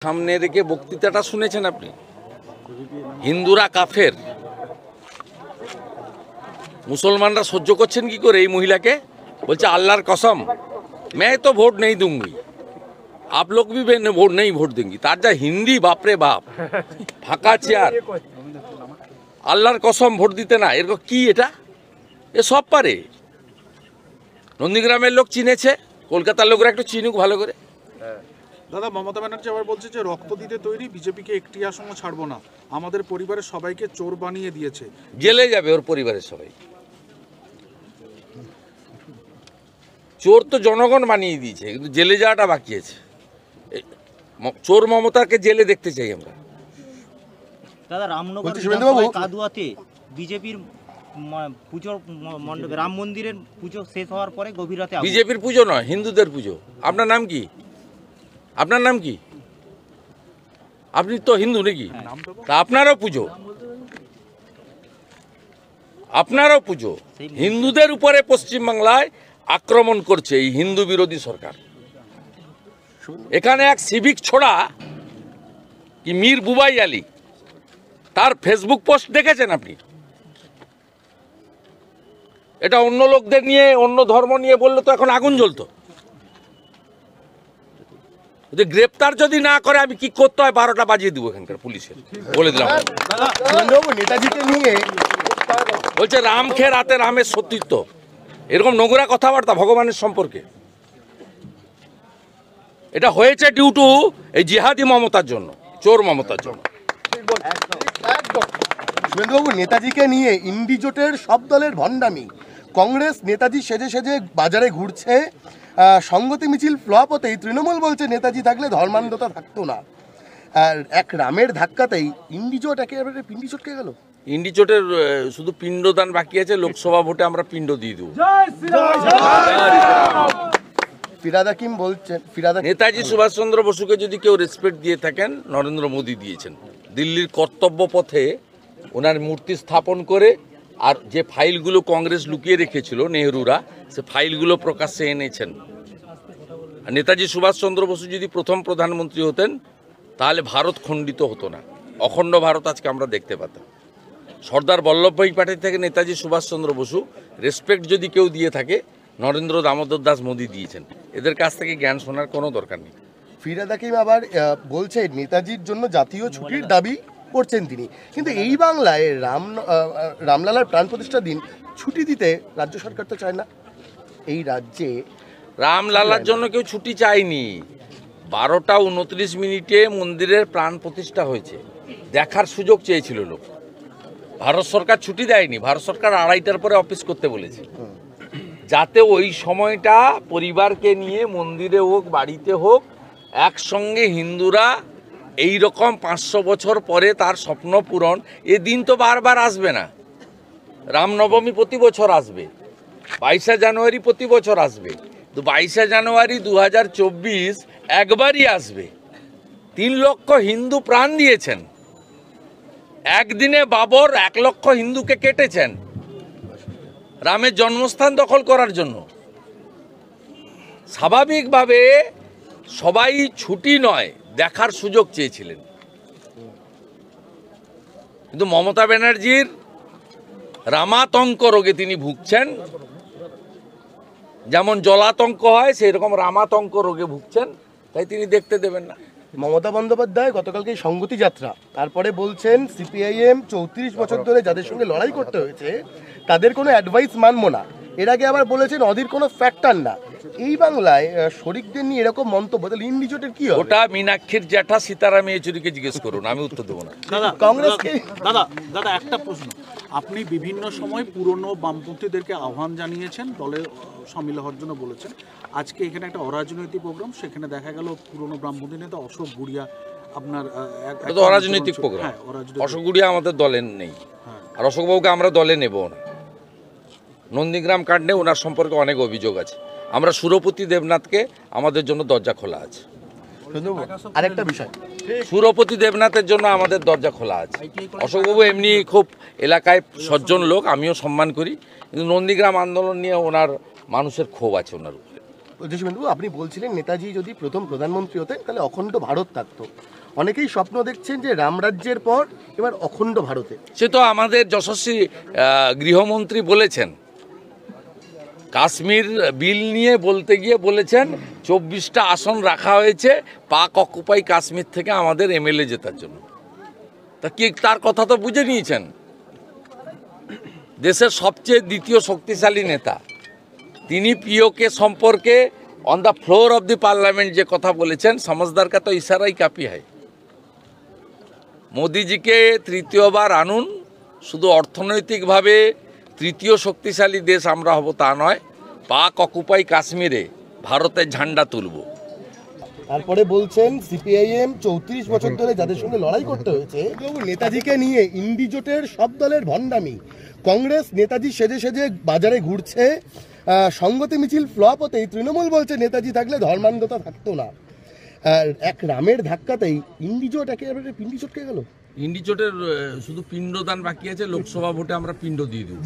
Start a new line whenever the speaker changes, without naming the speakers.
সামনে রেখে বক্তৃতাটা শুনেছেন আপনি? হিন্দুরা কাফের, মুসলমানরা সহ্য করছেন কি করে এই মহিলাকে? বলছে আল্লাহর কসম मैं तो वोट नहीं दूंगी, आप लोग भी वोट नहीं ভোট देंगी। তার যা হিন্দি, বাপরে বাপ, ফাঁকা চেয়ার, আল্লাহর কসম ভোট দিতে না, এরকম কি এটা? এ সব পারে। নন্দীগ্রামের লোক চিনেছে, কলকাতার লোকরা একটু চিনুক ভালো করে।
দাদা, মমতা ব্যানার্জি আবার বলছে যে রক্ত দিতে তৈরি, বিজেপিকে একটি আসনও ছাড়বো না, আমাদের পরিবারের সবাইকে চোর বানিয়ে দিয়েছে।
জেলে যাবে ওর পরিবারের সবাই। চোর তো জনগণ বানিয়ে দিয়েছে, কিন্তু জেলে যাওয়াটা বাকি আছে। চোর মমতাকে জেলে দেখতে চাই আমরা।
দাদা, রামনগর কাদুয়াতে বিজেপির পুজোর মণ্ডপে রাম মন্দিরের পুজো শেষ হওয়ার পরে গভীর রাতে
বিজেপির পুজো নয়, হিন্দুদের পুজো। আপনার নাম কি? আপনার নাম কি? আপনি তো হিন্দু নাকি? তা আপনারও পুজো, আপনারও পুজো। হিন্দুদের উপরে পশ্চিমবাংলায় আক্রমণ করছে এই হিন্দু বিরোধী সরকার। এখানে এক সিভিক ছোড়া কি মীর বুবাই আলী, তার ফেসবুক পোস্ট দেখেছেন আপনি? এটা অন্য লোকদের নিয়ে, অন্য ধর্ম নিয়ে বললে তো এখন আগুন জ্বলতো। গ্রেপ্তার যদি না করে আমি কি করতে হয় 12টা বাজিয়ে দিব এখানকার পুলিশের, বলে দিলাম।
নেতাজিকে নিয়ে
বলছে রাম খেয়ে রাতে রামের সতীত্ব, এরকম নোংরা কথাবার্তা ভগবানের সম্পর্কে। এটা হয়েছে ডিউ টু এই জিহাদি মমতার জন্য, চোর মমতার জন্য।
শুভেন্দুবাবু, নেতাজিকে নিয়ে ইন্ডিজোটের সব দলের ভণ্ডামি, কংগ্রেস নেতাজি সেজে সেজে বাজারে ঘুরছে, সংগতি মিছিল ফ্লপ হতেই তৃণমূল বলছে নেতাজি থাকলে ধর্মান্ধতা থাকতো না, আর এক রামের ধাক্কাতেই ইন্ডিজোট একেবারে পিন্ডি চটকে গেল।
ইন্ডিচোটের শুধু পিণ্ডদান বাকি আছে, লোকসভা ভোটে আমরা পিণ্ড দিয়ে দেবো।
ফিরাদ হাকিম বলছেন,
নেতাজি সুভাষচন্দ্র বসুকে যদি কেউ রেসপেক্ট দিয়ে থাকেন, নরেন্দ্র মোদী দিয়েছেন। দিল্লির কর্তব্য পথে ওনার মূর্তি স্থাপন করে, আর যে ফাইলগুলো কংগ্রেস লুকিয়ে রেখেছিল নেহরুরা, সে ফাইলগুলো প্রকাশ্যে এনেছেন। আর নেতাজি সুভাষচন্দ্র বসু যদি প্রথম প্রধানমন্ত্রী হতেন, তাহলে ভারত খণ্ডিত হতো না, অখণ্ড ভারত আজকে আমরা দেখতে পেতাম। সর্দার বল্লভভাই প্যাটেল থেকে নেতাজি সুভাষচন্দ্র বসু রেসপেক্ট যদি কেউ দিয়ে থাকে, নরেন্দ্র দামোদর দাস মোদী দিয়েছেন। এদের কাছ থেকে জ্ঞান শোনার কোনো দরকার নেই।
ফিরাদ হাকিম আবার বলছে নেতাজির জন্য জাতীয় ছুটির দাবি করছেন তিনি, কিন্তু এই বাংলায় রামলালার প্রাণ প্রতিষ্ঠার দিন ছুটি দিতে রাজ্য সরকার তো চায় না। এই রাজ্যে
রামলালার জন্য কেউ ছুটি চায়নি। 12টা 29 মিনিটে মন্দিরের প্রাণ প্রতিষ্ঠা হয়েছে, দেখার সুযোগ চেয়েছিল লোক। ভারত সরকার ছুটি দেয়নি, ভারত সরকার 2:30টার পরে অফিস করতে বলেছে, যাতে ওই সময়টা পরিবারকে নিয়ে মন্দিরে হোক বাড়িতে হোক একসঙ্গে হিন্দুরা এই রকম 500 বছর পরে তার স্বপ্ন পূরণ। এ দিন তো বারবার আসবে না। রামনবমী প্রতি বছর আসবে, 22শে জানুয়ারি প্রতি বছর আসবে, তো 22শে জানুয়ারি 2024 একবারই আসবে। 3 লক্ষ হিন্দু প্রাণ দিয়েছেন, একদিনে বাবর 1 লক্ষ হিন্দুকে কেটেছেন রামের জন্মস্থান দখল করার জন্য। স্বাভাবিকভাবে সবাই ছুটি নয়, দেখার সুযোগ চেয়েছিলেন। কিন্তু মমতা ব্যানার্জির রামাতঙ্ক রোগে তিনি ভুগছেন, যেমন জলাতঙ্ক হয় সেই রকম রামাতঙ্ক রোগে ভুগছেন, তাই তিনি দেখতে দেবেন না।
মমতা বন্দ্যোপাধ্যায় গতকালকে সংগতি যাত্রা, তারপরে বলছেন সিপিআইএম 34 বছর ধরে যাদের সঙ্গে লড়াই করতে হয়েছে তাদের কোনো অ্যাডভাইস মানবো না। এর আগে আবার বলেছেন অধীর কোনো ফ্যাক্টর না। এই বাংলায় শরিকদের নিয়ে এরকম মন্তব্য, তাহলে ইন্ডিজোটের কি হবে?
ওটা মীনাক্ষীর জ্যাঠা সীতারাম ইয়েচুরিকে জিজ্ঞেস করুন, আমি উত্তর দেবো না।
কংগ্রেসকে
দাদা একটা প্রশ্ন, আপনি বিভিন্ন সময় পুরনো বামপন্থীদেরকে আহ্বান জানিয়েছেন, দলে সামিল হওয়ার জন্য বলেছেন। আজকে এখানে একটা অরাজনৈতিক প্রোগ্রাম, সেখানে দেখা গেল পুরনো বামপন্থী নেতা অশোক গুড়িয়া আপনার
এটা তো অরাজনৈতিক প্রোগ্রাম। অশোক গুড়িয়া আমাদের দলে নেই, আর অশোকবাবুকে আমরা দলে নেব না। নন্দীগ্রাম কাণ্ডে ওনার সম্পর্কে অনেক অভিযোগ আছে। আমরা সুরপতি দেবনাথকে, আমাদের জন্য দরজা খোলা আছে।
আরেকটা বিষয়,
সুরপতি দেবনাথের জন্য আমাদের দরজা খোলা আছে। অশোকবাবু এমনি খুব এলাকায় সজ্জন লোক, আমিও সম্মান করি, কিন্তু নন্দীগ্রাম আন্দোলন নিয়ে ওনার মানুষের ক্ষোভ আছে ওনার উপরে।
যশোমেন্দ্রবাবু, আপনি বলছিলেন নেতাজি যদি প্রথম প্রধানমন্ত্রী হতেন তাহলে অখণ্ড ভারত থাকতো। অনেকেই স্বপ্ন দেখছেন যে রামরাজ্যের পর এবার অখণ্ড ভারতে।
সে তো আমাদের যশস্বী গৃহমন্ত্রী বলেছেন, কাশ্মীর বিল নিয়ে বলতে গিয়ে বলেছেন 24টা আসন রাখা হয়েছে পাক অকুপাই কাশ্মীর থেকে আমাদের এমএলএ জেতার জন্য। তা কি তার কথা তো বুঝে নিয়েছেন। দেশের সবচেয়ে দ্বিতীয় শক্তিশালী নেতা তিনি পিওকে সম্পর্কে on the floor of the parliament যে কথা বলেছেন, সমঝদার কা তো ইশারাই কাফি হয়। মোদিজিকে তৃতীয়বার আনুন, শুধু অর্থনৈতিকভাবে তৃতীয় শক্তিশালী দেশ আমরা হব তা নয়, পাক অকুপাই কাশ্মীরে ভারতের ঝান্ডা তুলব।
তারপরে বলছেন সিপিআইএম 34 বছর ধরে যাদের সঙ্গে লড়াই করতে হয়েছে, নেতাজিকে নিয়ে ইন্ডিজোটের সব দলের ভণ্ডামি, কংগ্রেস নেতাজি সেজে সেজে বাজারে ঘুরছে, সংগতি মিছিল ফ্লপ হতেই তৃণমূল বলছে নেতাজি থাকলে ধর্মান্ধতা থাকতো না। এক রামের ধাক্কাতেই ইন্ডিজোট একেবারে পিন্ডি চটকে গেল।
ইন্ডিচোটের শুধু পিণ্ডদান বাকি আছে, লোকসভা ভোটে আমরা পিণ্ড দিয়ে দেব।